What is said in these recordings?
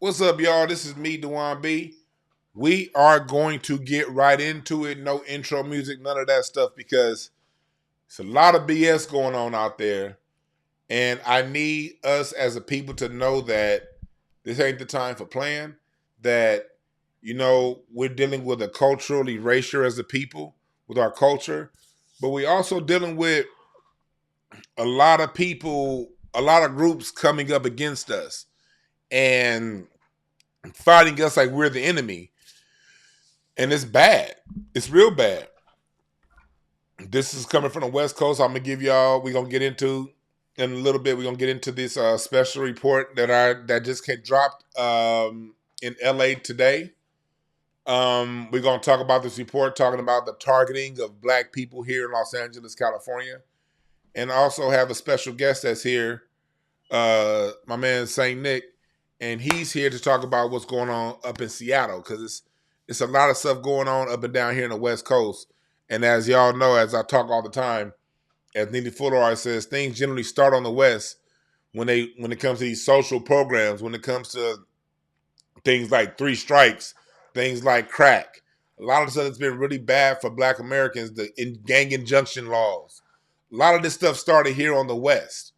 What's up, y'all? This is me, Dewan B. We are going to get right into it. No intro music, none of that stuff, because it's a lot of BS going on out there. And I need us as a people to know that this ain't the time for playing, that, we're dealing with a cultural erasure as a people with our culture, but we also dealing with a lot of people, a lot of groups coming up against us and fighting us like we're the enemy. And it's bad. It's real bad. This is coming from the West Coast. I'm gonna give y'all. We're gonna get into in a little bit. We're gonna get into this special report that just came dropped in LA today. We're gonna talk about this report, talking about the targeting of Black people here in Los Angeles, California, and also have a special guest that's here, my man Saint Nick, and he's here to talk about what's going on up in Seattle, because it's a lot of stuff going on up and down here in the West Coast. And as y'all know, as I talk all the time, as Neely Fuller says, things generally start on the West when it comes to these social programs, when it comes to things like three strikes, things like crack. A lot of stuff that's been really bad for Black Americans, the gang injunction laws. A lot of this stuff started here on the West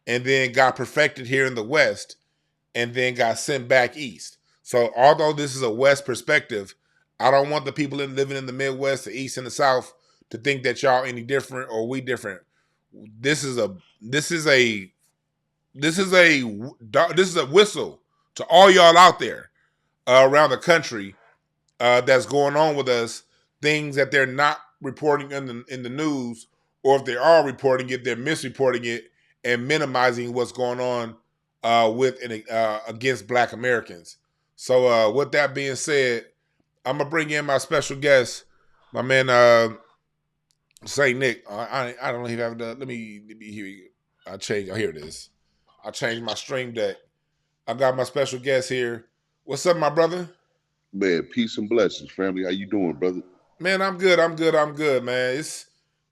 and then got perfected here in the West and then got sent back east. So although this is a West perspective, I don't want the people living in the Midwest, the East, and the South to think that y'all any different or we different. This is a this is a this is a this is a whistle to all y'all out there around the country that's going on with us. Things that they're not reporting in the news, or if they are reporting it, they're misreporting it and minimizing what's going on with and against Black Americans. So with that being said, I'm gonna bring in my special guest, my man Saint Nick. I don't even have the. Let me hear you. I change. Oh, here it is. I changed my stream deck. I got my special guest here. What's up, my brother? Man, peace and blessings, family. How you doing, brother? Man, I'm good. I'm good, man.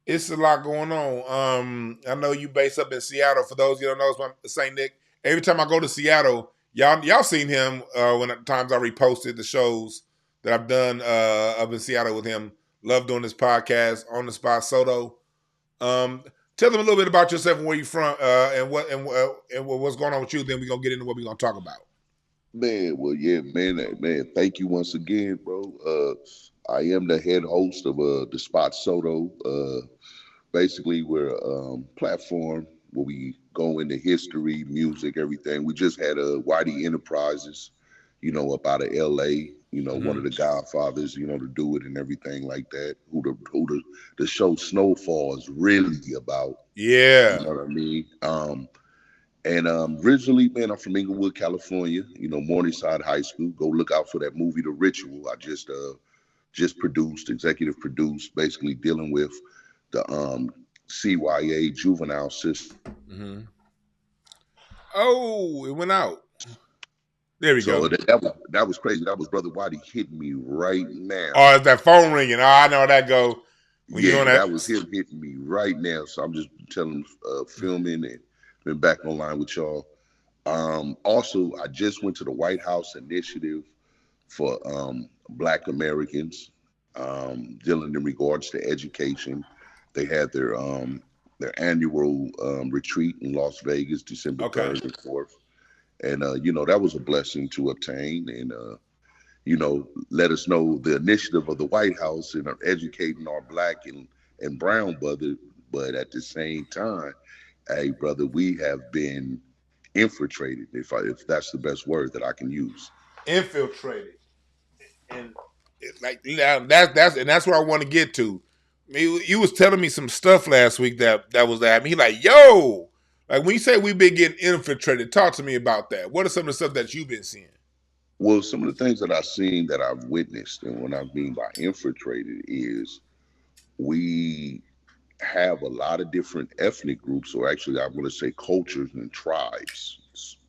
It's a lot going on. I know you based up in Seattle. For those you don't know, it's Saint Nick. Every time I go to Seattle, y'all seen him when at times I reposted the shows that I've done up in Seattle with him. Love doing this podcast on the spot. Soto. Tell them a little bit about yourself and where you from, and what's going on with you. Then we're gonna get into what we're gonna talk about. Man, well, yeah, man. Thank you once again, bro. I am the head host of the Spot Soto. Basically, we're a platform where we go into history, music, everything. We just had a Whitey Enterprises, up out of L.A. One of the Godfathers, to do it and everything like that. Who the show Snowfall is really about. You Yeah. know what I mean? And originally, man, I'm from Inglewood, California. Morningside High School. Go look out for that movie, The Ritual. I just produced, executive produced, basically dealing with the CYA juvenile system. Mm-hmm. Oh, it went out. There we So go. that was crazy. That was Brother Waddy hitting me right now. Oh, it's that phone ringing. Oh, I know how that go. When you on Yeah, that. that was him hitting me right now. So I'm just telling, filming and been back online with y'all. Also, I just went to the White House initiative for Black Americans, dealing in regards to education. They had their annual retreat in Las Vegas, December Okay. 3rd and 4th. And that was a blessing to obtain, and let us know the initiative of the White House in educating our Black and brown brother. But at the same time, hey brother, we have been infiltrated, if that's the best word that I can use. Infiltrated. And like that's where I want to get to. You was telling me some stuff last week that was that. He like, yo, like when you say we've been getting infiltrated, talk to me about that. What are some of the stuff that you've been seeing? Well, some of the things that I've seen, that I've witnessed, and what I mean by infiltrated is we have a lot of different ethnic groups, or actually, I want to say cultures and tribes.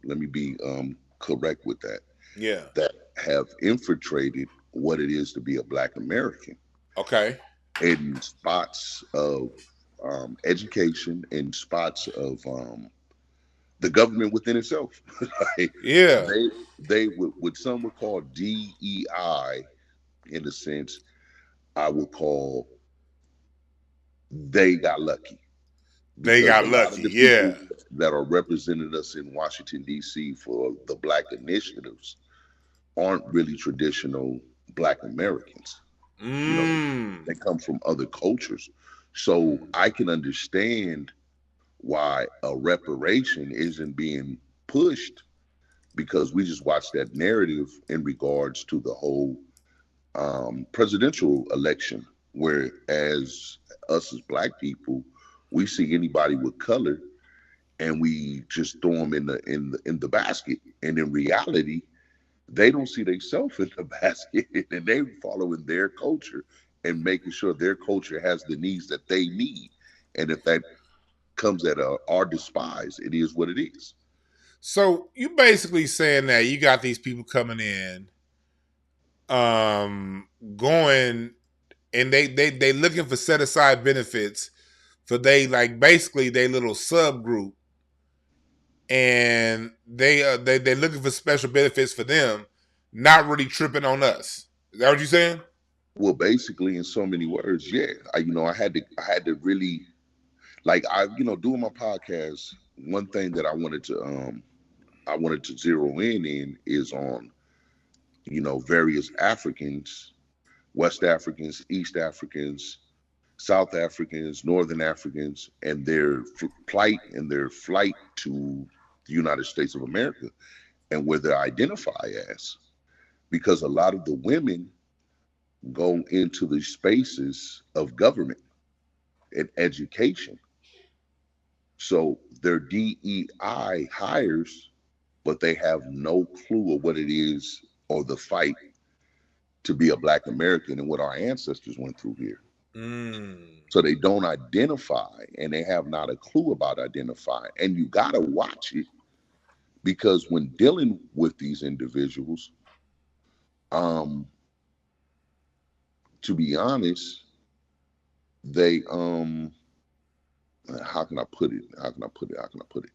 Let me be correct with that. Yeah. That have infiltrated what it is to be a Black American Okay. in spots of education, in spots of the government within itself. Like, Yeah, they would what some would call DEI, in a sense, I would call they got lucky, they because a got lot of lucky. the Yeah. people that are representing us in Washington D.C. for the Black initiatives aren't really traditional Black Americans. You know, Mm. they come from other cultures. So I can understand why a reparation isn't being pushed, because we just watched that narrative in regards to the whole presidential election, whereas us as Black people, we see anybody with color and we just throw them in the basket, and in reality, they don't see themselves in the basket, and they following their culture and making sure their culture has the needs that they need. And if that comes at our despise, it is what it is. So you basically saying that you got these people coming in, going, and they looking for set aside benefits for they like basically they little subgroup, and they looking for special benefits for them, not really tripping on us. Is that what you saying? Well, basically, in so many words, yeah. I had to really, like, doing my podcast. One thing that I wanted to zero in is on various Africans, West Africans, East Africans, South Africans, Northern Africans, and their plight and their flight to the United States of America, and where they identify as. Because a lot of the women go into the spaces of government and education. So they're DEI hires, but they have no clue of what it is, or the fight to be a Black American and what our ancestors went through here. Mm. So they don't identify, and they have not a clue about identifying. And you got to watch it, because when dealing with these individuals, um, to be honest, they how can I put it? How can I put it? How can I put it?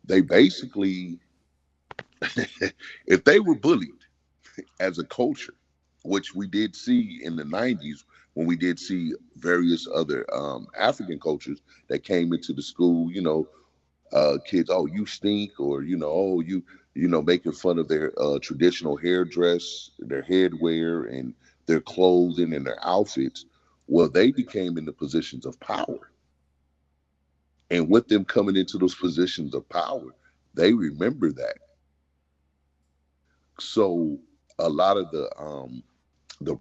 They basically, if they were bullied as a culture, which we did see in the 90s, when we did see various other African cultures that came into the school, kids, oh, you stink, or, oh, making fun of their traditional hairdress, their headwear, and their clothing and their outfits. Well, they became in the positions of power. And with them coming into those positions of power, they remember that. So a lot of the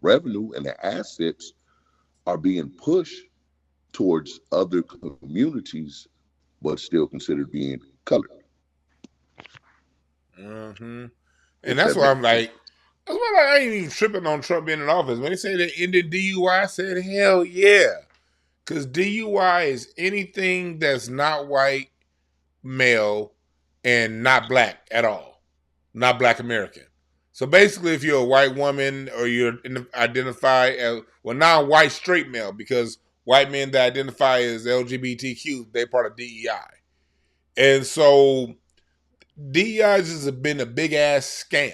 revenue and the assets are being pushed towards other communities, but still considered being colored. Mm-hmm. And If that's that why makes I'm sense. like, that's why I ain't even tripping on Trump being in office. When they say they ended DUI, I said, hell yeah. Because DUI is anything that's not white, male, and not black at all. Not black American. So basically, if you're a white woman or you're identify as, well, now white straight male, because white men that identify as LGBTQ, they're part of DEI. And so DEI has been a big ass scam,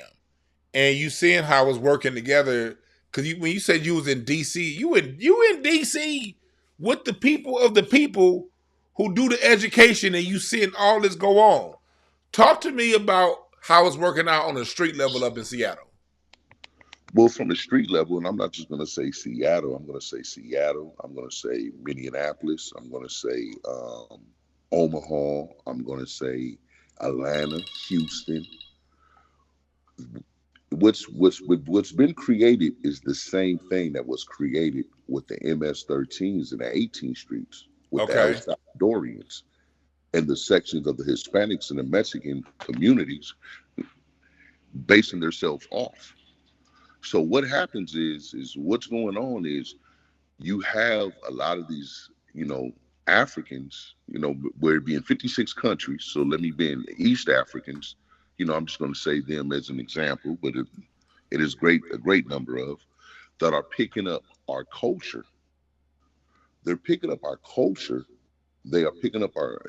and you seeing how it's working together. Because when you said you was in DC, you in DC with the people of the people who do the education, and you seeing all this go on. Talk to me about how it's working out on a street level up in Seattle. Well, from the street level, and I'm not just going to say Seattle, I'm going to say Seattle, I'm going to say Minneapolis, I'm going to say Omaha, I'm going to say Atlanta, Houston. What's been created is the same thing that was created with the MS-13s in the 18th streets, with the El Okay. Salvadorians and the sections of the Hispanics and the Mexican communities basing themselves off. So what happens is what's going on is you have a lot of these, Africans, where it be in 56 countries. So let me be in East Africans. I'm just going to say them as an example, but it is a great number of that are picking up our culture. They're picking up our culture They are picking up our,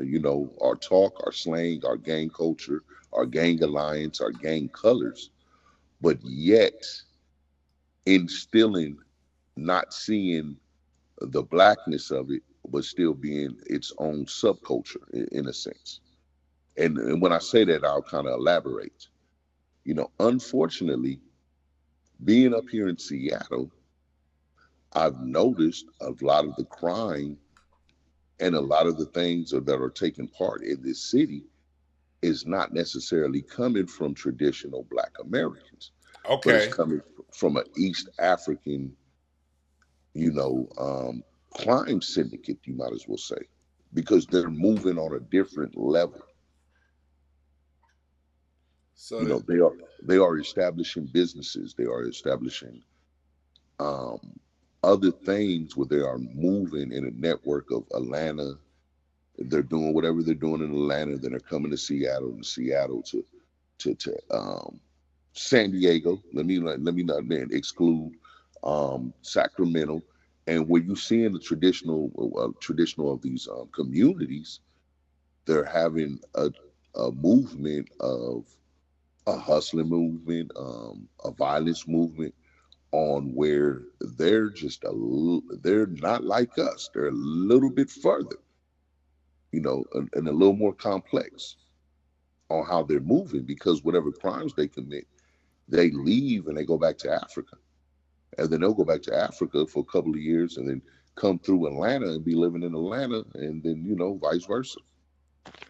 our talk, our slang, our gang culture, our gang alliance, our gang colors, but yet instilling, not seeing the blackness of it, but still being its own subculture in a sense. And when I say that, I'll kind of elaborate. Unfortunately, being up here in Seattle, I've noticed a lot of the crime and a lot of the things that are taking part in this city is not necessarily coming from traditional Black Americans, but it's Okay. coming from an East African, you know, um, crime syndicate, you might as well say, because they're moving on a different level. So that, They are establishing businesses. They are establishing um, other things where they are moving in a network of Atlanta. They're doing whatever they're doing in Atlanta. Then they're coming to Seattle, and Seattle to San Diego. Let me not exclude Sacramento, and where you see in the traditional of these communities, they're having a movement of a hustling movement, a violence movement, on where they're not like us. They're a little bit further, and a little more complex on how they're moving, because whatever crimes they commit, they leave and they go back to Africa. And then they'll go back to Africa for a couple of years and then come through Atlanta and be living in Atlanta, and then, vice versa.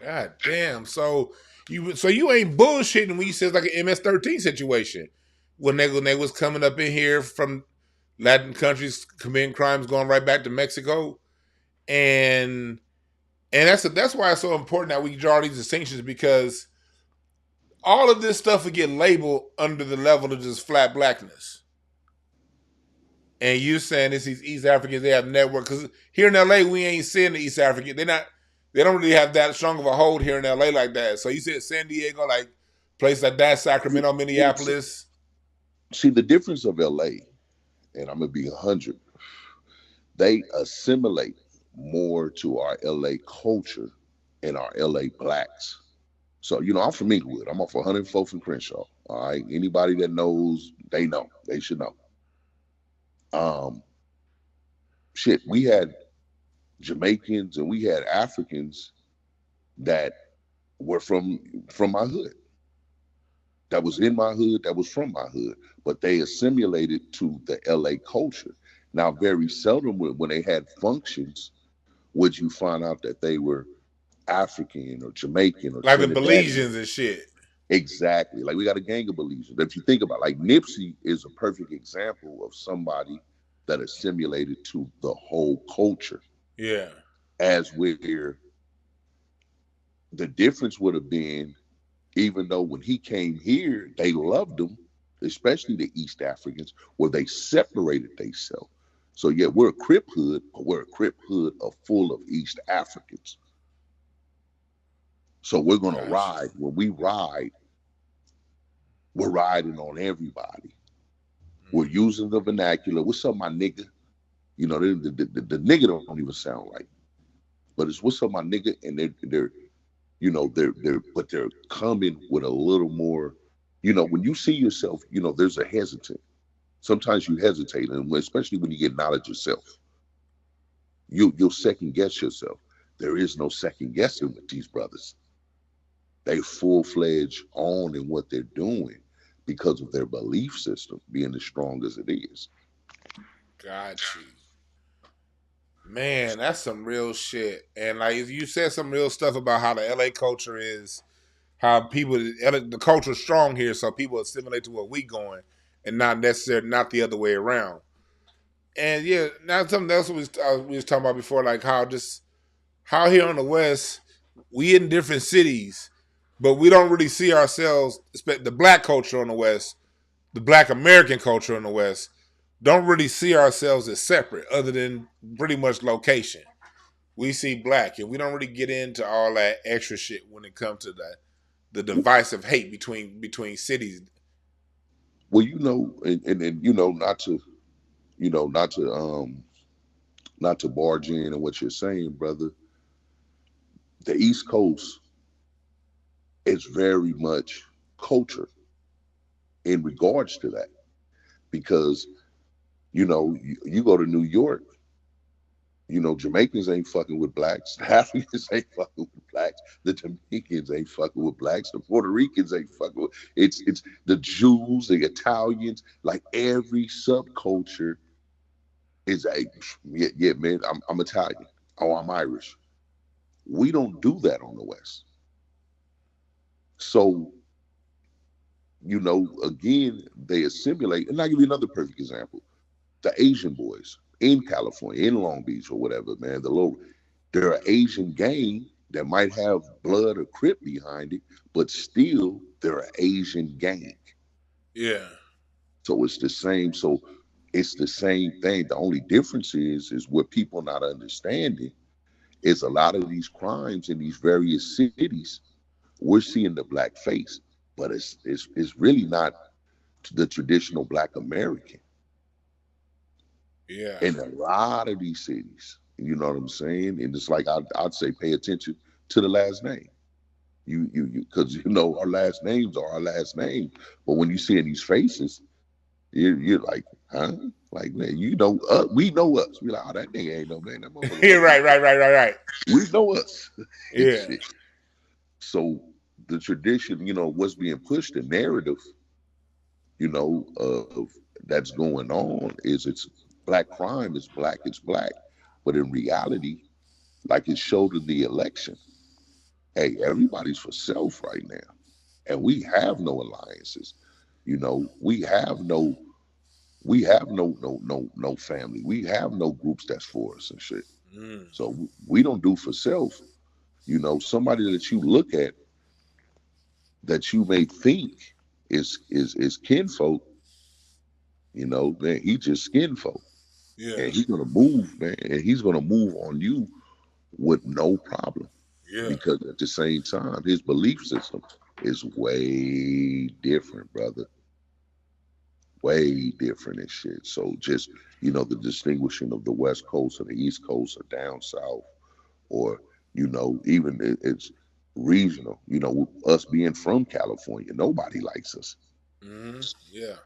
God damn. So you ain't bullshitting when you said like an MS-13 situation when they was coming up in here from Latin countries committing crimes, going right back to Mexico, and that's why it's so important that we draw these distinctions, because all of this stuff will get labeled under the level of just flat blackness. And you saying it's these East Africans, they have network, because here in LA we ain't seeing the East African. They don't really have that strong of a hold here in LA like that. So you said San Diego, like places like that, Sacramento, It's, Minneapolis. see, the difference of LA, and I'm going to be 100, they assimilate more to our LA culture and our LA blacks. So, I'm from Inglewood. I'm off 104th and Crenshaw. All right. Anybody that knows, they know. They should know. Um, Shit, we had Jamaicans and we had Africans that were from my hood, that was in my hood, that was from my hood, but they assimilated to the LA culture. Now, very seldom when they had functions would you find out that they were African or Jamaican or Like the Trinidadian. Belizeans and shit. Exactly. Like we got a gang of Belizeans. If you think about it, like Nipsey is a perfect example of somebody that assimilated to the whole culture, Yeah. as where the difference would have been, even though when he came here, they loved him, especially the East Africans, where they separated themselves. So yeah, we're a Crip hood, but we're a Crip hood of full of East Africans. So we're gonna Gotcha. ride. When we ride, we're riding on everybody. We're Mm. using the vernacular. What's up, my nigga? The nigga don't even sound right, but it's what's up, my nigga, and they're coming with a little more. When you see yourself, there's a hesitant. Sometimes you hesitate, and especially when you get knowledge yourself, you'll second guess yourself. There is no second guessing with these brothers. They full fledged on in what they're doing because of their belief system being as strong as it is. Got you. Man, that's some real shit. And like you said some real stuff about how the LA culture is, how the culture is strong here, so people assimilate to what we going, and not necessarily not the other way around. And yeah, now something else we was talking about before, like how here on the West we in different cities, but we don't really see ourselves. The black culture on the West, the black American culture on the West, don't really see ourselves as separate, other than pretty much location. We see black, and we don't really get into all that extra shit when it comes to the divisive hate between cities. Well, and not to barge in on what you're saying, brother. The East Coast is very much culture in regards to that because you go to New York. Jamaicans ain't fucking with blacks. The Africans ain't fucking with blacks. The Dominicans ain't fucking with blacks. The Puerto Ricans ain't fucking with. It's the Jews, the Italians, like every subculture is a yeah, man. I'm Italian. Oh, I'm Irish. We don't do that on the West. So again, they assimilate. And I'll give you another perfect example: the Asian boys in California, in Long Beach or whatever, man. They're an Asian gang that might have blood or Crip behind it, but still they're an Asian gang. Yeah. So it's the same. So it's the same thing. The only difference is what people not understanding is a lot of these crimes in these various cities. We're seeing the black face, but it's really not the traditional black American Yeah. in a lot of these cities. You know what I'm saying? And it's like I'd say pay attention to the last name. You because our last names are our last name. But when you see in these faces, you're like, huh? Like, man, we know us. We like, oh, that nigga ain't no man. That motherfucker Yeah. must be. Right. We know us. And Yeah. shit. So the tradition, what's being pushed, the narrative, of that's going on is it's black crime is black, it's black. But in reality, like it showed in the election, hey, everybody's for self right now. And we have no alliances. We have no family. We have no groups that's for us and shit. Mm. So we don't do for self. Somebody that you look at that you may think is kinfolk, man, he just skinfolk. Yeah. And he's gonna move, man, and he's gonna move on you with no problem. Yeah. Because at the same time, his belief system is way different, brother. Way different and shit. So just, the distinguishing of the West Coast or the East Coast or down south, or, even it's regional. Us being from California, nobody likes us. Yeah.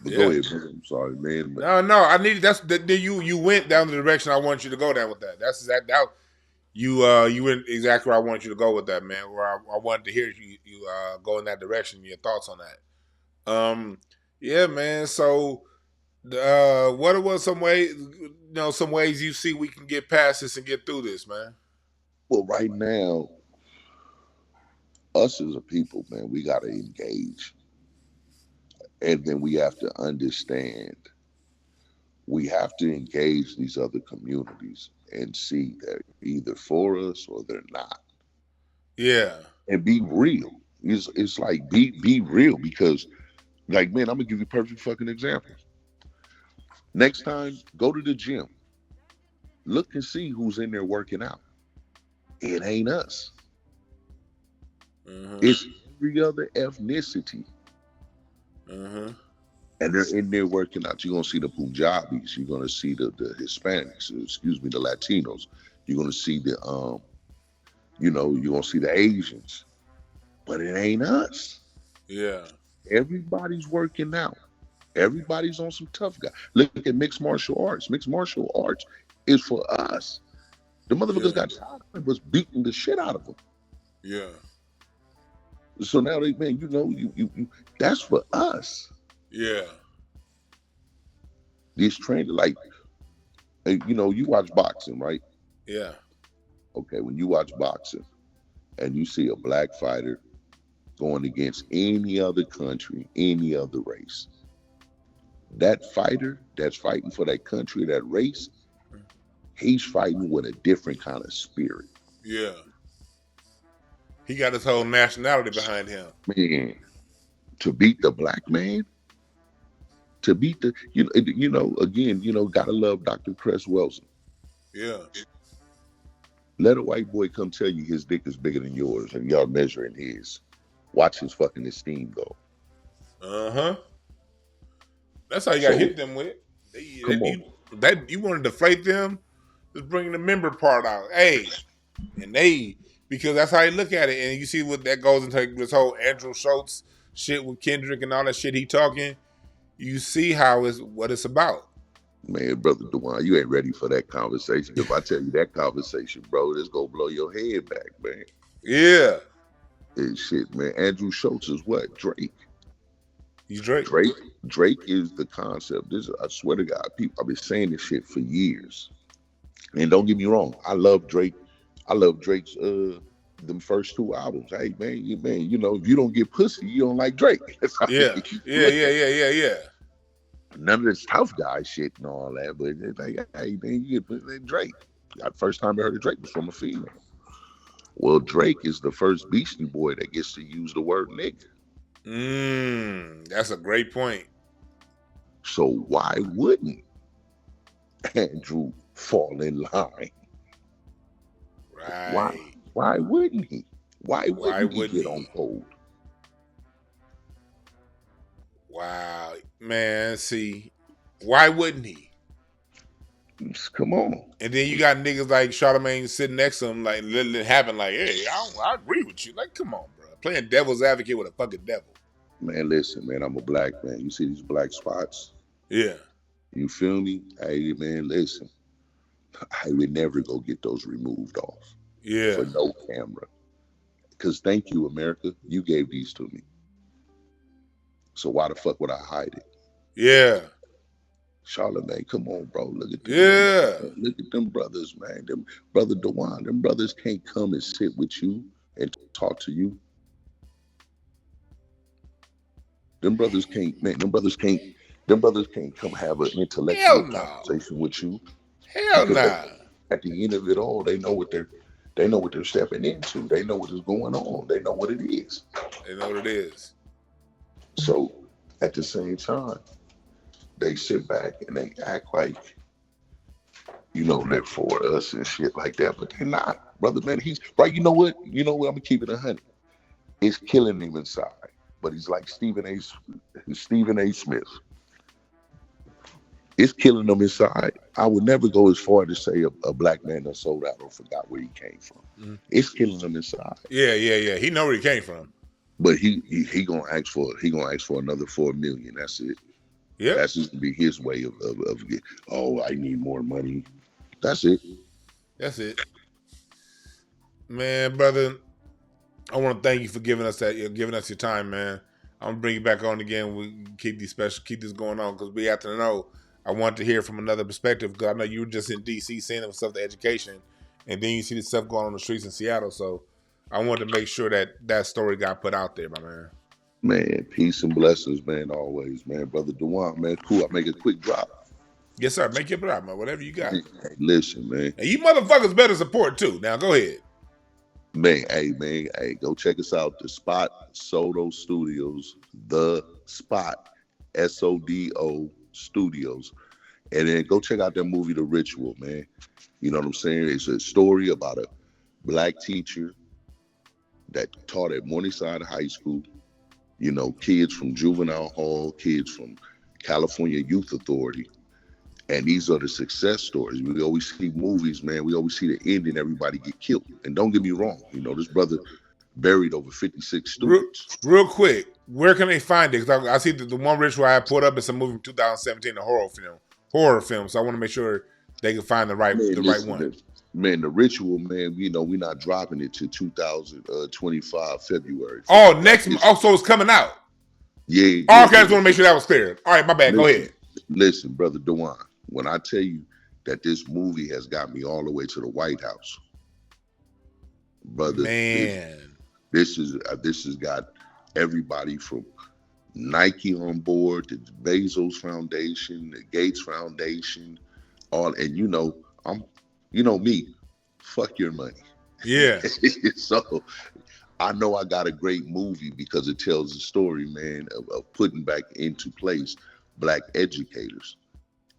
But go Yeah. ahead, brother. I'm sorry, man. But No. I need you went down the direction I want you to go down with that. That's exact that you went exactly where I want you to go with that, man. Where I wanted to hear you go in that direction. Your thoughts on that? Yeah, man. So, what was some ways you see we can get past this and get through this, man? well, right now, us as a people, man, we gotta engage. And then we have to understand we have to engage these other communities and see they're either for us or they're not. Yeah. And be real. It's like be real because like man, I'm gonna give you a perfect fucking example. Next time, go to the gym. Look and see who's in there working out. It ain't us. Mm-hmm. It's every other ethnicity. Mm-hmm. And they're in there working out. You're gonna see the Punjabis, you're gonna see the Hispanics, excuse me, the Latinos, you're gonna see you're gonna see the Asians. But it ain't us. Yeah. Everybody's working out. Everybody's on some tough guy. Look at mixed martial arts. Mixed martial arts is for us. The motherfuckers Yeah. got tired of us beating the shit out of them. Yeah. So now they, man, that's for us. Yeah. These trainers, like, you watch boxing, right? Yeah. Okay, when you watch boxing and you see a black fighter going against any other country, any other race, that fighter that's fighting for that country, that race, he's fighting with a different kind of spirit. Yeah. He got his whole nationality behind him. Man, to beat the black man, to beat the, again, gotta love Dr. Cress Wilson. Yeah. Let a white boy come tell you his dick is bigger than yours and y'all measuring his. Watch his fucking esteem go. Uh-huh. That's how you got to So hit them with. come on. You want to deflate them? Just bring the member part out. Hey, and they because that's how they look at it. And you see what that goes into this whole Andrew Schultz shit with Kendrick and all that shit he talking. You see how it's what it's about. Man, brother Dewan, you ain't ready for that conversation. If I tell you that conversation, bro, it's gonna blow your head back, man. Yeah, And shit, man. Andrew Schultz is what? Drake. he's Drake. Drake. Drake is the concept. This, I swear to God, people. I've been saying this shit for years. And don't get me wrong, I love Drake. I love Drake's them first two albums. Hey man, you know, if you don't get pussy, you don't like Drake. That's how Yeah, you yeah, look yeah, at it. yeah, yeah, yeah. None of this tough guy shit and all that, but it's like, hey man, you get pussy, Drake. The first time I heard of Drake was from a female. Well, Drake is the first Beastie Boy that gets to use the word nigga. That's a great point. So why wouldn't Andrew fall in line? Why? Right. Why wouldn't he? Why Why wouldn't he wouldn't get on he? hold? Wow, man. See, why wouldn't he? Come on. And then you got niggas like Charlamagne sitting next to him, like letting it happen. Like, hey, I agree with you. Like, come on, bro. Playing devil's advocate with a fucking devil. Man, listen, man, I'm a black man. You see these black spots? Yeah. You feel me? Hey, man, listen. I would never go get those removed off Yeah. for no camera. Because thank you, America. You gave these to me. So why the fuck would I hide it? Yeah. Charlamagne, come on, bro. Look at them. Yeah. Man. Look at them brothers, man. Them brother Dewan, them brothers can't come and sit with you and talk to you. Them brothers can't, man. Them brothers can't come have an Hell intellectual no. conversation with you Hell because nah. at the end of it all, they know what they're stepping into. They know what is going on. They know what it is. They know what it is. So at the same time, they sit back and they act like, you know, they're for us and shit like that, but they're not, brother. Man, he's right. You know what? I'm gonna keep it 100. It's killing him inside, but he's like Stephen A. Smith. It's killing him inside. I would never go as far to say a black man that sold out or forgot where he came from. Mm-hmm. It's killing him inside. Yeah. He know where he came from. But he gonna ask for another $4 million. That's it. Yeah. That's just gonna be his way of oh, I need more money. That's it. That's it. Man, brother, I want to thank you for giving us your time, man. I'm gonna bring you back on again. We keep this going on because we have to know. I want to hear from another perspective because I know you were just in DC seeing them stuff, the education, and then you see the stuff going on the streets in Seattle. So I wanted to make sure that story got put out there, my man. Man, peace and blessings, man. Always, man. Brother Dewan, man. Cool. I'll make a quick drop. Yes, sir. Make your drop, man. Whatever you got. Hey, listen, man. And you motherfuckers better support too. Now go ahead. Man, hey, go check us out. The Spot Sodo Studios. The Spot SODO Studios. And then go check out that movie, The Ritual, man. You know what I'm saying? It's a story about a black teacher that taught at Morningside High School. You know, kids from juvenile hall, kids from California Youth Authority. And these are the success stories. We always see movies, man. We always see the ending, everybody get killed. And don't get me wrong, you know, this brother buried over 56 students. Real quick, where can they find it? Because I see the one Ritual I pulled up is a movie from 2017, a horror film. So I want to make sure they can find the right one. Man, The Ritual, man, you know, we're not dropping it to 2025 February. Oh, so it's coming out. Yeah. Oh, okay, I just want to make sure that was clear. All right, my bad. Go ahead. Listen, brother Dewan, when I tell you that this movie has got me all the way to the White House, brother, man, this has got everybody from Nike on board, the Bezos Foundation, the Gates Foundation, and you know me, fuck your money. Yeah. So I know I got a great movie because it tells the story, man, of putting back into place black educators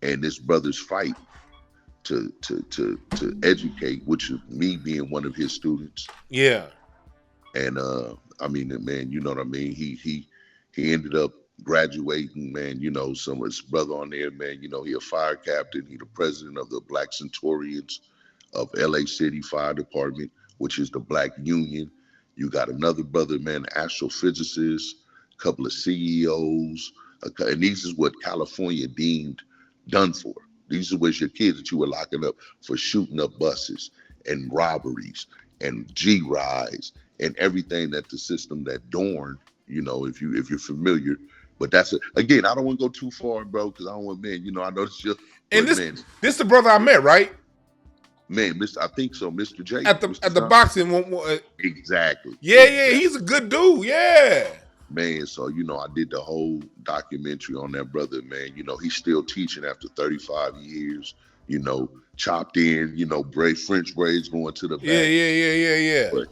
and this brother's fight to educate, which is me being one of his students. Yeah. And I mean, man, you know what I mean? He ended up graduating, man. You know, some of his brother on there, man, you know, he a fire captain, he the president of the Black Centurions of LA City Fire Department, which is the Black Union. You got another brother, man, astrophysicist, a couple of CEOs, and these is what California deemed done for. These are what your kids that you were locking up for shooting up buses and robberies and G rides and everything that the system that Dorn, if you're familiar. But that's it. Again, I don't want to go too far, bro, because I don't want, man. I know it's just. And But this man, this the brother I met, right? man, I think so, Mr. J, At Mr. the John. boxing. Exactly. Yeah, he's a good dude. Yeah. Man, so I did the whole documentary on that brother, man. He's still teaching after 35 years, chopped in, French braids going to the back. Yeah. But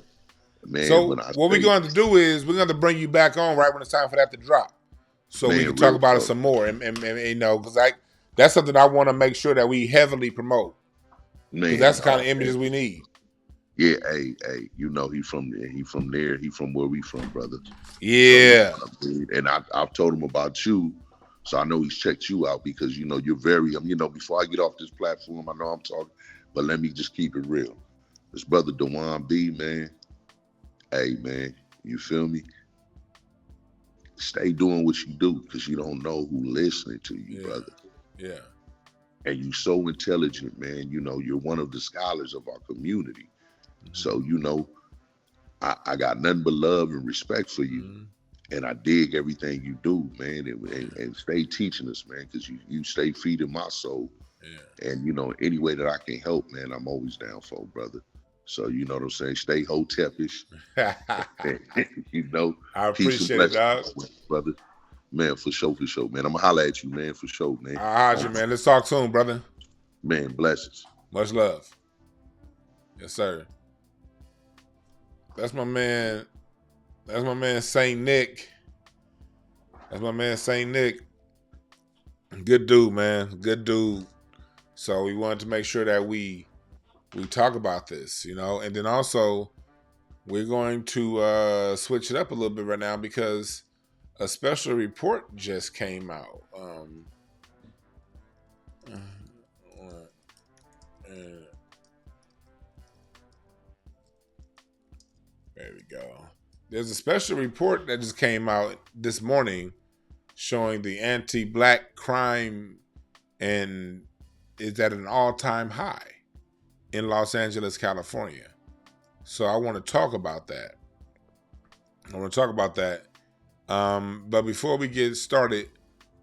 man, so what we're going to do is we're going to bring you back on right when it's time for that to drop, so we can talk about it some more, and because that's something I want to make sure that we heavily promote, because that's the kind of images we need. Yeah, hey, he from there. He from where we from, brother. Yeah. So, and I've told him about you, so I know he's checked you out because you're very. Before I get off this platform, I know I'm talking, but let me just keep it real. This brother Dewan B, man. Hey, man, you feel me? Stay doing what you do because you don't know who listening to you, brother. Yeah. And you so intelligent, man. You're one of the scholars of our community. So, I got nothing but love and respect for you. And I dig everything you do, man. And stay teaching us, man, because you stay feeding my soul. Yeah. And, any way that I can help, man, I'm always down for, brother. So, you know what I'm saying? Stay hotepish. I appreciate it, dog. Brother. Man, for sure, man. I'm going to holler at you, man, for sure, man. I'll holler you, man. Let's talk soon, brother. Man, blessings. Much love. Yes, sir. That's my man. That's my man, Saint Nick. Good dude, man. Good dude. So we wanted to make sure that we talk about this, and then also we're going to switch it up a little bit right now because a special report just came out. There we go. There's a special report that just came out this morning showing the anti-black crime and is at an all-time high in Los Angeles, California. So I want to talk about that. But before we get started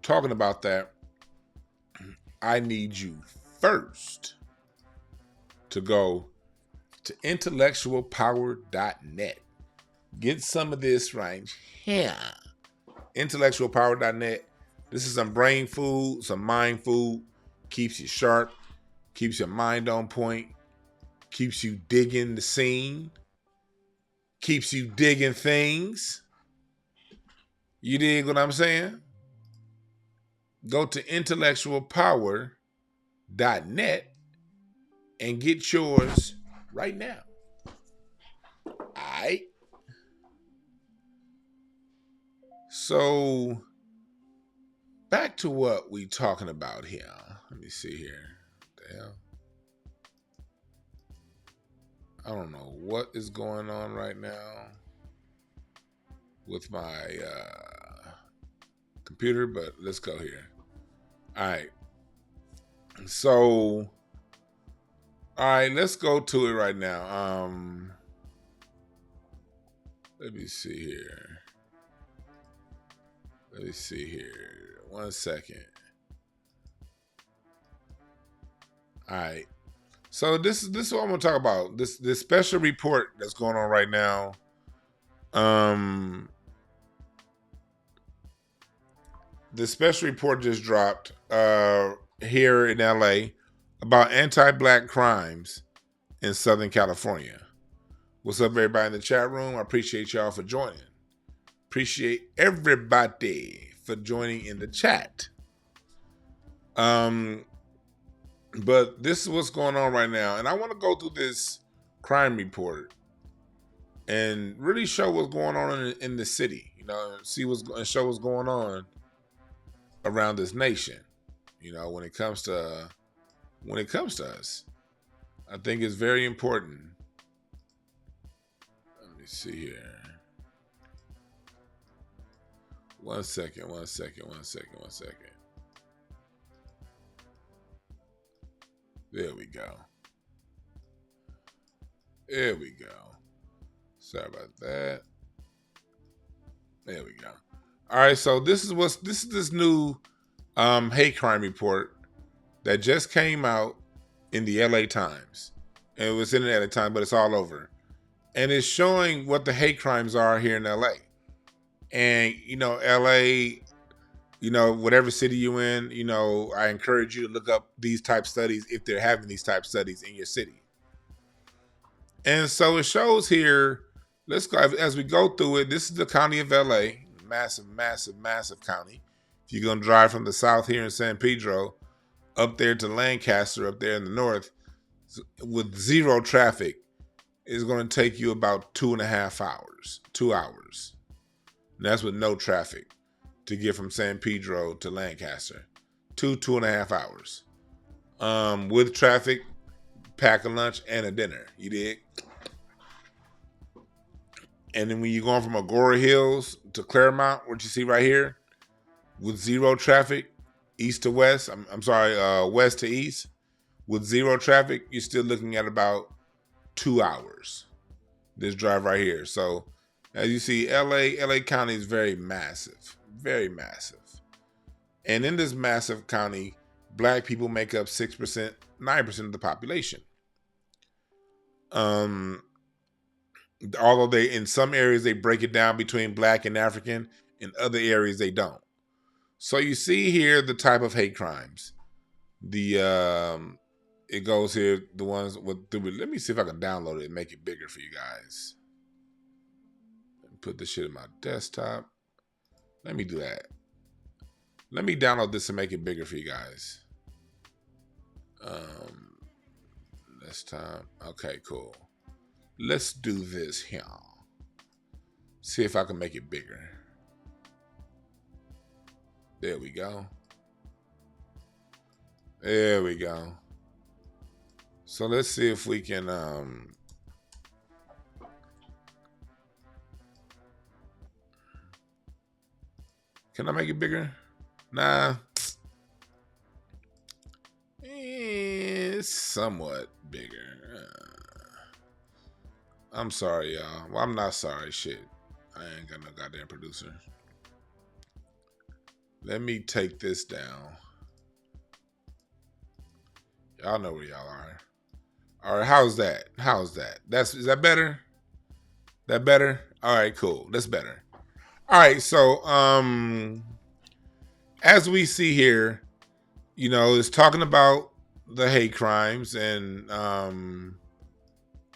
talking about that, I need you first to go to intellectualpower.net. Get some of this right here. Intellectualpower.net. This is some brain food, some mind food. Keeps you sharp, keeps your mind on point, keeps you digging the scene, keeps you digging things. You dig what I'm saying? Go to intellectualpower.net and get yours right now. All right. So, back to what we talking about here. Let me see here. What the hell? I don't know what is going on right now with my computer, but let's go here. All right. So, all right, let's go to it right now. Let me see here. 1 second. All right. So this is what I'm gonna talk about. This special report that's going on right now. The special report just dropped here in LA about anti-black crimes in Southern California. What's up, everybody in the chat room? I appreciate y'all for joining. Appreciate everybody for joining in the chat. But this is what's going on right now. And I want to go through this crime report and really show what's going on in the city, show what's going on around this nation, when it comes to us. I think it's very important. Let me see here. One second. There we go. Sorry about that. There we go. All right, so this is this new hate crime report that just came out in the LA Times. And it was in the LA Times, but it's all over. And it's showing what the hate crimes are here in LA. And, LA, whatever city you're in, I encourage you to look up these type studies if they're having these type studies in your city. And so it shows here, let's go, as we go through it, this is the county of LA, massive county. If you're going to drive from the south here in San Pedro, up there to Lancaster, up there in the north, with zero traffic, is going to take you about 2.5 hours, 2 hours. And that's with no traffic to get from San Pedro to Lancaster. 2.5 hours. With traffic, pack a lunch and a dinner. You dig? And then when you're going from Agora Hills to Claremont, what you see right here, with zero traffic, east to west, west to east, with zero traffic, you're still looking at about 2 hours. This drive right here. So as you see, LA County is very massive. And in this massive county, black people make up 6%, 9% of the population. Although in some areas they break it down between black and African, in other areas they don't. So you see here the type of hate crimes. It goes here, the ones with, let me see if I can download it and make it bigger for you guys. Put this shit in my desktop. Let me do that. Let me download this and make it bigger for you guys. This time. Okay, cool. Let's do this here. See if I can make it bigger. There we go. So let's see if we can can I make it bigger? Nah. It's somewhat bigger. I'm sorry, y'all. Well, I'm not sorry. Shit. I ain't got no goddamn producer. Let me take this down. Y'all know where y'all are. All right, how's that? Is that better? That better? All right, cool. That's better. All right, so as we see here, it's talking about the hate crimes and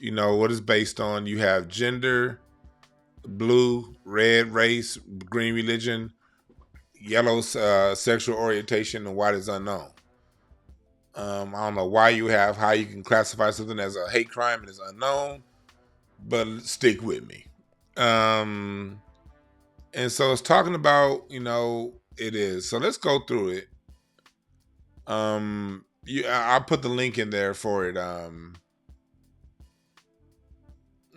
what is based on. You have gender, blue, red, race, green, religion, yellow, sexual orientation, and white is unknown. I don't know how you can classify something as a hate crime and is unknown, but stick with me. And so it's talking about, it is. So let's go through it. I'll put the link in there for it. Let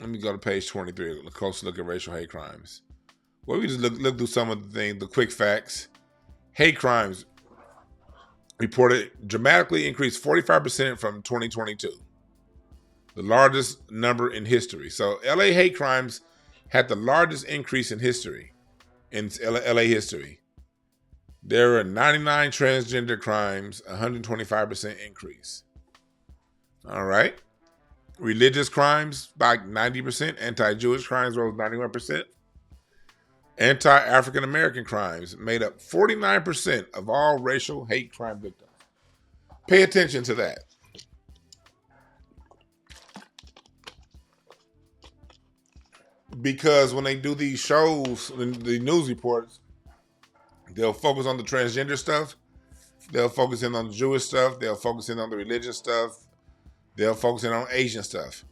me go to page 23, a closer look at racial hate crimes. Well, we just look through some of the things, the quick facts. Hate crimes reported dramatically increased 45% from 2022. The largest number in history. So LA hate crimes had the largest increase in history, in LA history. There were 99 transgender crimes, 125% increase. All right. Religious crimes by 90%. Anti-Jewish crimes rose 91%. Anti-African American crimes made up 49% of all racial hate crime victims. Pay attention to that. Because when they do these shows, the news reports, they'll focus on the transgender stuff. They'll focus in on the Jewish stuff. They'll focus in on the religious stuff. They'll focus in on Asian stuff.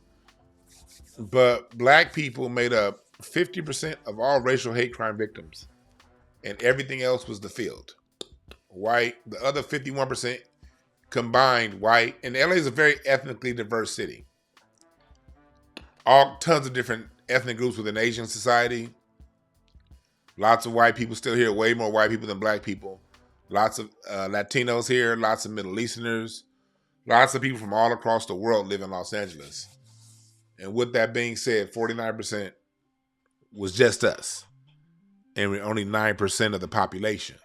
But black people made up 50% of all racial hate crime victims. And everything else was the field. White, the other 51% combined white, and LA is a very ethnically diverse city. All tons of different ethnic groups within Asian society. Lots of white people still here, way more white people than black people. Lots of Latinos here, lots of Middle Easterners, lots of people from all across the world live in Los Angeles. And with that being said, 49% was just us, and we're only 9% of the population.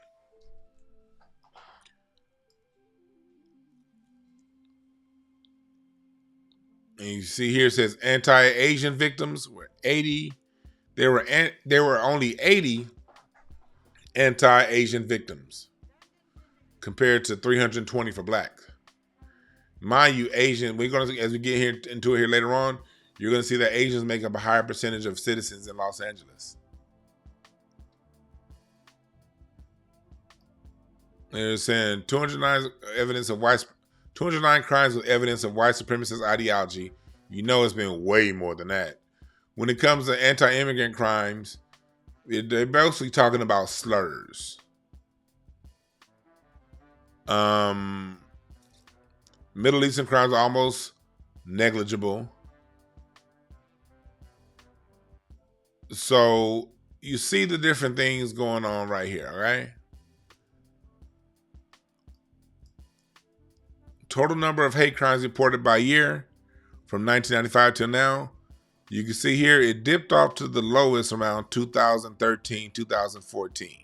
And you see here it says anti-Asian victims were 80. There were only 80 anti-Asian victims compared to 320 for black. Mind you, Asian, we're going to, as we get here into it here later on, you're going to see that Asians make up a higher percentage of citizens in Los Angeles. They're saying 209 crimes with evidence of white supremacist ideology. You know it's been way more than that. When it comes to anti-immigrant crimes, they're basically talking about slurs. Middle Eastern crimes are almost negligible. So you see the different things going on right here, all right? Total number of hate crimes reported by year from 1995 till now. You can see here it dipped off to the lowest around 2013, 2014.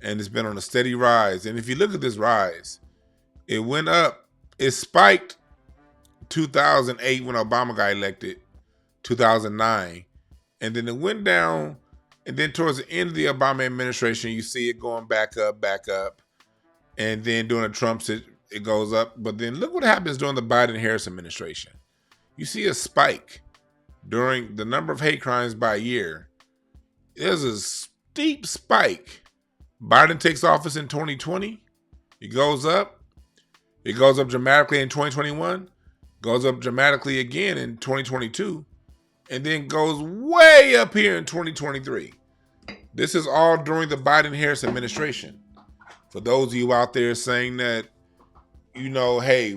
And it's been on a steady rise. And if you look at this rise, it went up. It spiked 2008 when Obama got elected, 2009. And then it went down. And then towards the end of the Obama administration, you see it going back up. And then during the Trump, it goes up. But then look what happens during the Biden-Harris administration. You see a spike during the number of hate crimes by year. There's a steep spike. Biden takes office in 2020. It goes up. It goes up dramatically in 2021. Goes up dramatically again in 2022. And then goes way up here in 2023. This is all during the Biden-Harris administration. For those of you out there saying that, you know, hey,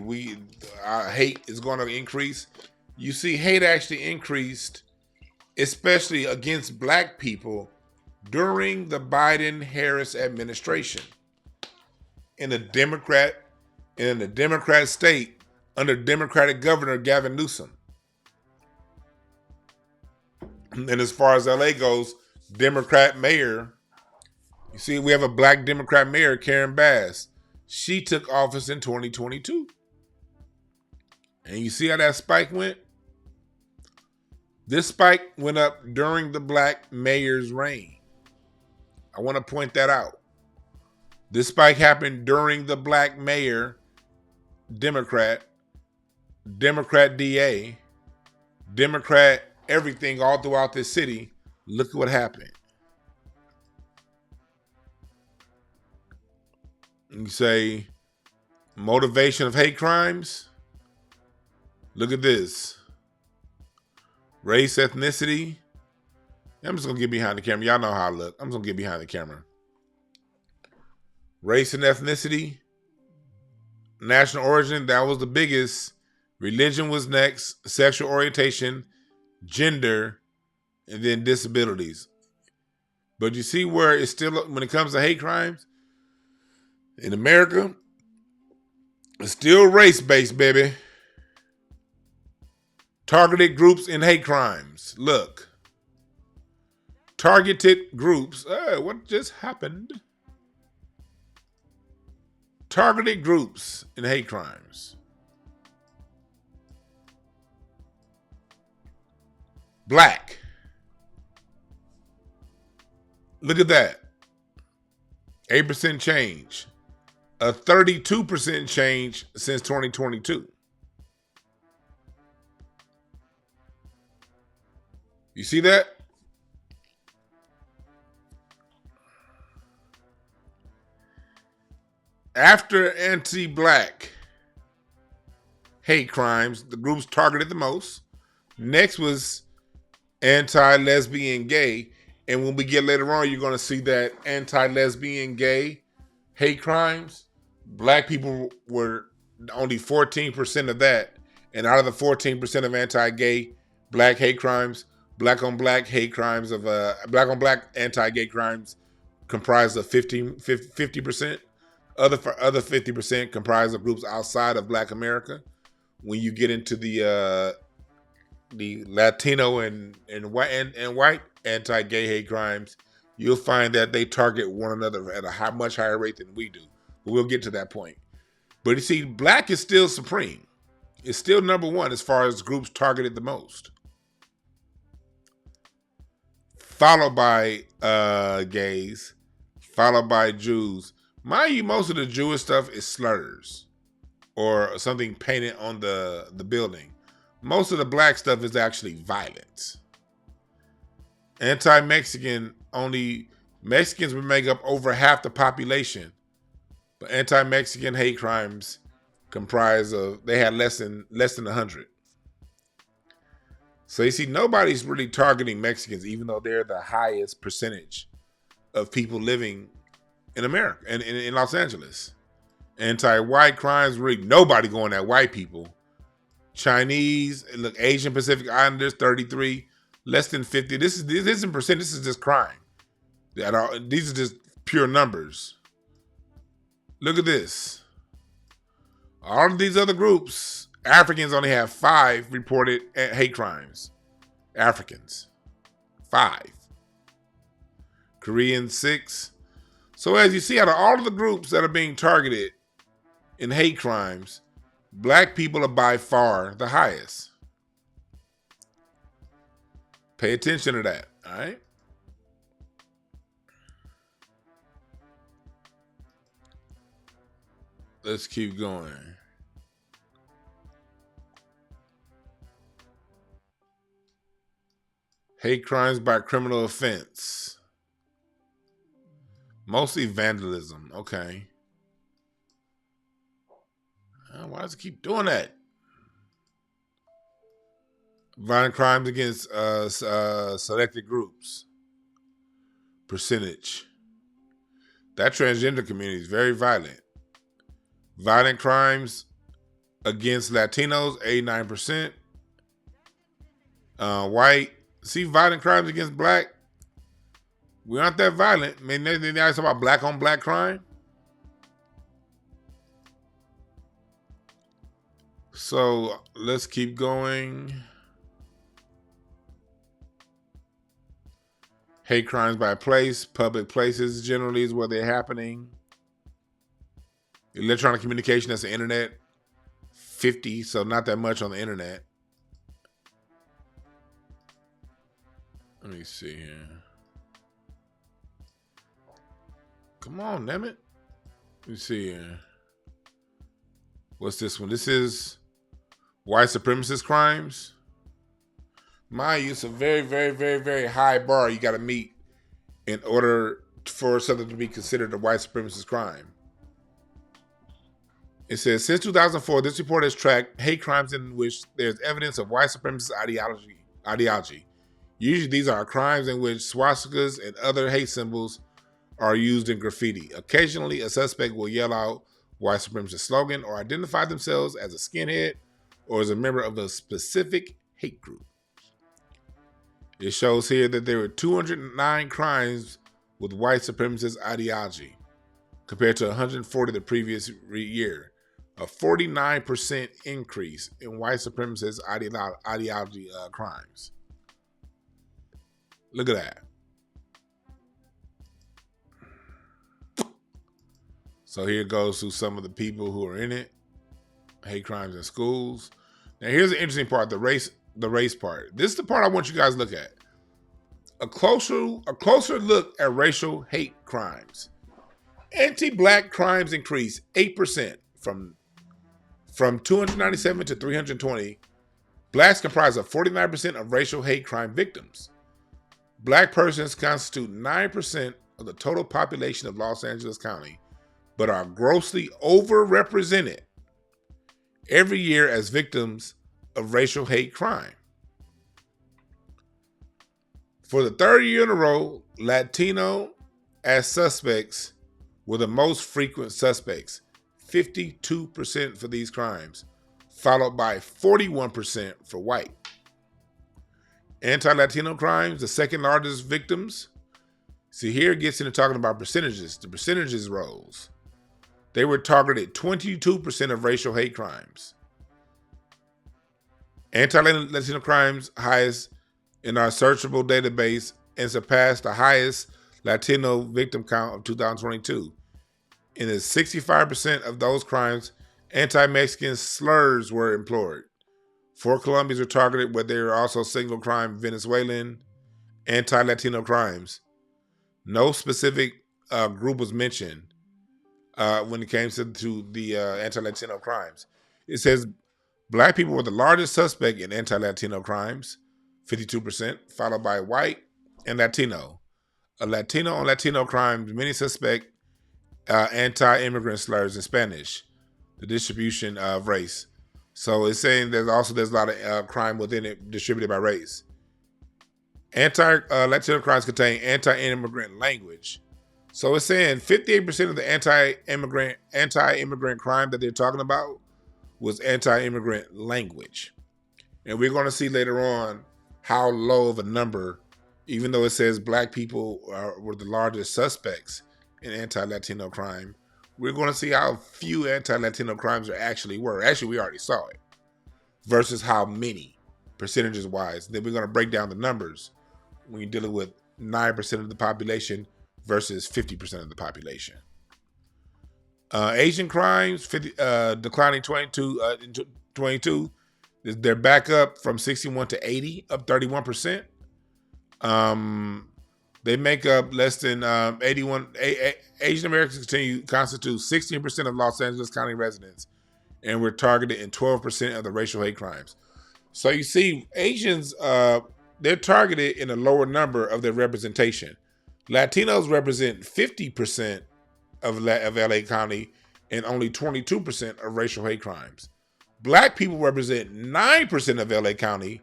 hate is going to increase. You see, hate actually increased, especially against black people, during the Biden-Harris administration. In a Democrat state under Democratic Governor Gavin Newsom. And as far as LA goes, Democrat mayor, you see, we have a black Democrat mayor, Karen Bass. She took office in 2022. And you see how that spike went? This spike went up during the black mayor's reign. I want to point that out. This spike happened during the black mayor, Democrat DA, Democrat everything all throughout this city. Look at what happened. You say motivation of hate crimes. Look at this. Race, ethnicity. I'm just going to get behind the camera. Y'all know how I look. I'm just going to get behind the camera. Race and ethnicity. National origin, that was the biggest. Religion was next. Sexual orientation, gender, and then disabilities. But you see where it's still, when it comes to hate crimes, in America, it's still race-based, baby. Targeted groups in hate crimes. Look. Targeted groups. What just happened? Targeted groups in hate crimes. Black. Look at that. 8% change. A 32% change since 2022. You see that? After anti-black hate crimes, the groups targeted the most. Next was anti-lesbian, gay. And when we get later on, you're going to see that anti-lesbian, gay hate crimes Black people were only 14% of that. And out of the 14% of anti-gay black hate crimes, black on black hate crimes of black on black anti-gay crimes comprised of 50%. Other 50% comprised of groups outside of Black America. When you get into the Latino and white anti-gay hate crimes, you'll find that they target one another at a much higher rate than we do. But we'll get to that point. But you see, black is still supreme. It's still number one as far as groups targeted the most. Followed by gays, followed by Jews. Mind you, most of the Jewish stuff is slurs or something painted on the building. Most of the black stuff is actually violence. Anti-Mexican, only Mexicans would make up over half the population. But anti-Mexican hate crimes comprise of, they had less than 100. So you see, nobody's really targeting Mexicans, even though they're the highest percentage of people living in America and in Los Angeles. Anti-white crimes, really nobody going at white people. Chinese, look, Asian Pacific Islanders, 33, less than 50. This isn't percent. This is just crime. These are just pure numbers. Look at this. All of these other groups, Africans only have 5 reported hate crimes. Africans, 5. Koreans, 6. So as you see, out of all of the groups that are being targeted in hate crimes, black people are by far the highest. Pay attention to that, all right? Let's keep going. Hate crimes by criminal offense. Mostly vandalism. Okay. Why does it keep doing that? Violent crimes against selected groups. Percentage. That transgender community is very violent. Violent crimes against Latinos, 89%. White. See, violent crimes against black. We aren't that violent. I mean, they talk about black on black crime. So let's keep going. Hate crimes by place. Public places generally is where they're happening. Electronic communication, that's the internet. 50, so not that much on the internet. Let me see here. Come on, damn it. Let me see here. What's this one? This is white supremacist crimes. Mind you, it's a very, very, very, very high bar you got to meet in order for something to be considered a white supremacist crime. It says, since 2004, this report has tracked hate crimes in which there's evidence of white supremacist ideology. Usually these are crimes in which swastikas and other hate symbols are used in graffiti. Occasionally, a suspect will yell out white supremacist slogan or identify themselves as a skinhead or as a member of a specific hate group. It shows here that there were 209 crimes with white supremacist ideology compared to 140 the previous year. A 49% increase in white supremacist ideology crimes. Look at that. So here goes to some of the people who are in it. Hate crimes in schools. Now here's the interesting part, the race part. This is the part I want you guys to look at. A closer look at racial hate crimes. Anti-black crimes increased 8% from 297 to 320. Blacks comprise of 49% of racial hate crime victims. Black persons constitute 9% of the total population of Los Angeles County, but are grossly overrepresented every year as victims of racial hate crime. For the third year in a row, Latino as suspects were the most frequent suspects, 52% for these crimes, followed by 41% for white. Anti-Latino crimes, the second largest victims. See, here it gets into talking about percentages. The percentages rose. They were targeted 22% of racial hate crimes. Anti-Latino crimes highest in our searchable database and surpassed the highest Latino victim count of 2022. In 65% of those crimes, anti-Mexican slurs were employed. 4 Colombians were targeted, but there were also single crime Venezuelan anti-Latino crimes. No specific group was mentioned when it came to the anti-Latino crimes. It says black people were the largest suspect in anti-Latino crimes, 52%, followed by white and Latino. A Latino on Latino crimes, many suspect anti-immigrant slurs in Spanish, the distribution of race. So it's saying there's a lot of crime within it distributed by race. Anti-Latino crimes contain anti-immigrant language. So it's saying 58% of the anti-immigrant crime that they're talking about was anti-immigrant language. And we're going to see later on how low of a number, even though it says black people were the largest suspects in anti-Latino crime, we're going to see how few anti-Latino crimes there actually were. Actually, we already saw it. Versus how many, percentages-wise. Then we're going to break down the numbers when you're dealing with 9% of the population versus 50% of the population. Asian crimes declining 22. They're back up from 61 to 80, up 31%. They make up less than 81. Asian Americans constitute 16% of Los Angeles County residents, and we're targeted in 12% of the racial hate crimes. So you see, Asians, they're targeted in a lower number of their representation. Latinos represent 50% of LA County and only 22% of racial hate crimes. Black people represent 9% of LA County,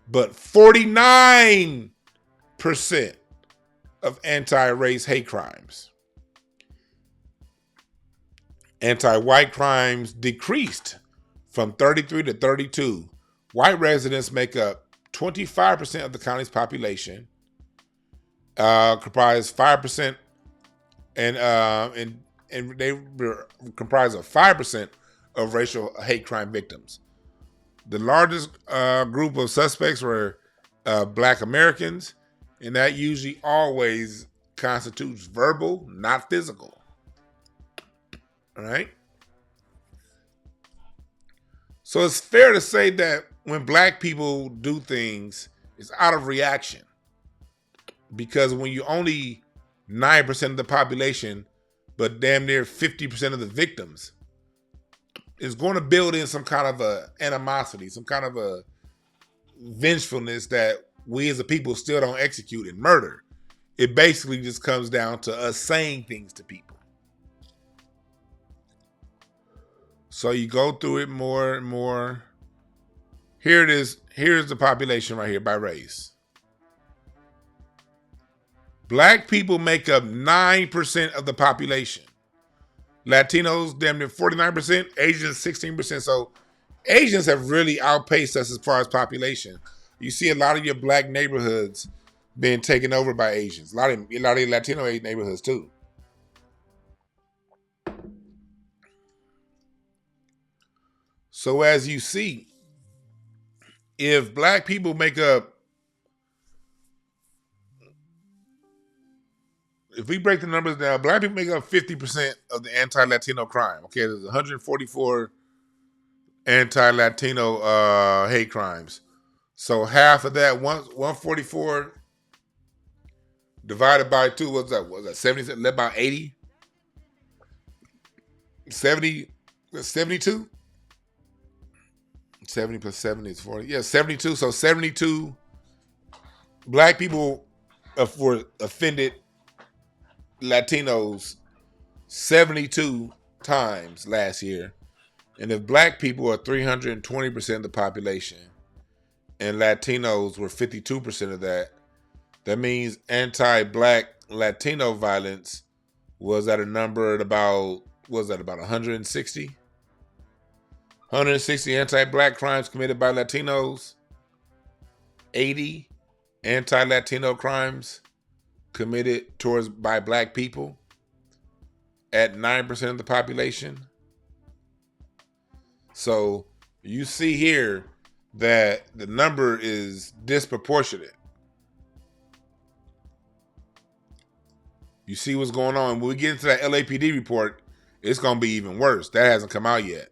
but 49% of anti-race hate crimes. Anti-white crimes decreased from 33 to 32. White residents make up 25% of the county's population, comprise 5%, and they comprise of 5% of racial hate crime victims. The largest group of suspects were Black Americans, and that usually always constitutes verbal, not physical. All right? So it's fair to say that when black people do things, it's out of reaction. Because when you only 9% of the population, but damn near 50% of the victims, it's going to build in some kind of a animosity, some kind of a vengefulness that we as a people still don't execute in murder. It basically just comes down to us saying things to people. So you go through it more and more. Here it is. Here's the population right here by race. Black people make up 9% of the population. Latinos, damn near 49%. Asians, 16%. So Asians have really outpaced us as far as population. You see a lot of your black neighborhoods being taken over by Asians. A lot of Latino neighborhoods too. So as you see, if black people make up, if we break the numbers down, black people make up 50% of the anti-Latino crime. Okay, there's 144 anti-Latino hate crimes. So half of that, 144 divided by 2, what's that? Was that 70? Led by 80? 70, 72? 70 plus 70 is 40. Yeah, 72. So 72 black people were offended Latinos 72 times last year. And if black people are 320% of the population and Latinos were 52% of that, that means anti-black Latino violence was at a number at about what was that, about 160? 160 anti-black crimes committed by Latinos, 80 anti-Latino crimes committed by black people at 9% of the population. So you see here that the number is disproportionate. You see what's going on. When we get into that LAPD report, it's going to be even worse. That hasn't come out yet.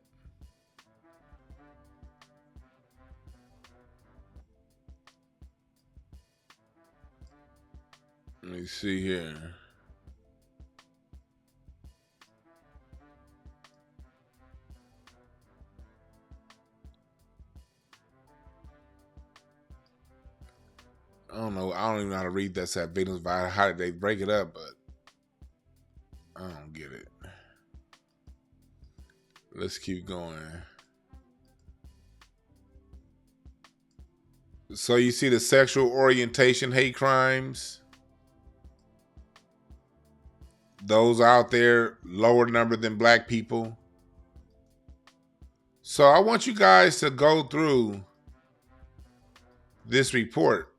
Let me see here. I don't know. I don't even know how to read that victims by how they break it up, but I don't get it. Let's keep going. So you see the sexual orientation hate crimes. Those out there, lower number than black people. So I want you guys to go through this report.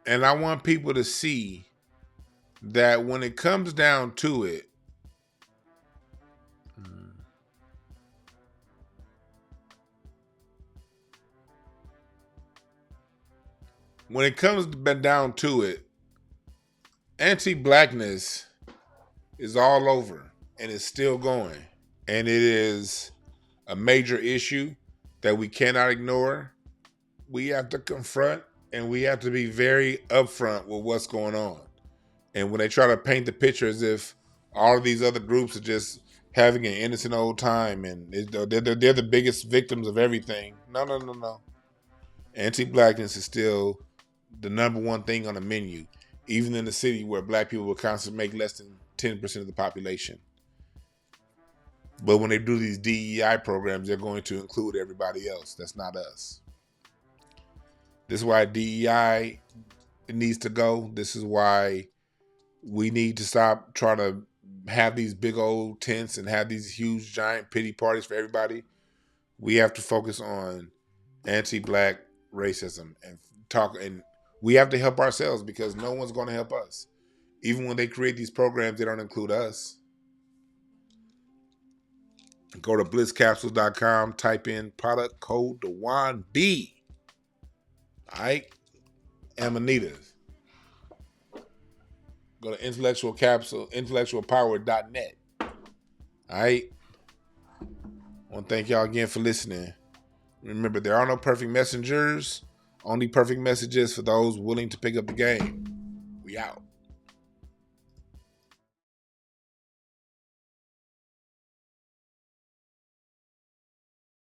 And I want people to see that when it comes down to it, anti-blackness is all over and it's still going. And it is a major issue that we cannot ignore. We have to confront and we have to be very upfront with what's going on. And when they try to paint the picture as if all of these other groups are just having an innocent old time and they're the biggest victims of everything. No. Anti-blackness is still the number one thing on the menu, even in the city where black people will constantly make less than 10% of the population. But when they do these DEI programs, they're going to include everybody else. That's not us. This is why DEI needs to go. This is why we need to stop trying to have these big old tents and have these huge giant pity parties for everybody. We have to focus on anti-black racism and we have to help ourselves because no one's going to help us. Even when they create these programs, they don't include us. Go to blisscapsules.com, type in product code DeJuan B. All right, Amanitas. Go to intellectualpower.net. All right. I want to thank y'all again for listening. Remember, there are no perfect messengers, only perfect messages for those willing to pick up the game. We out.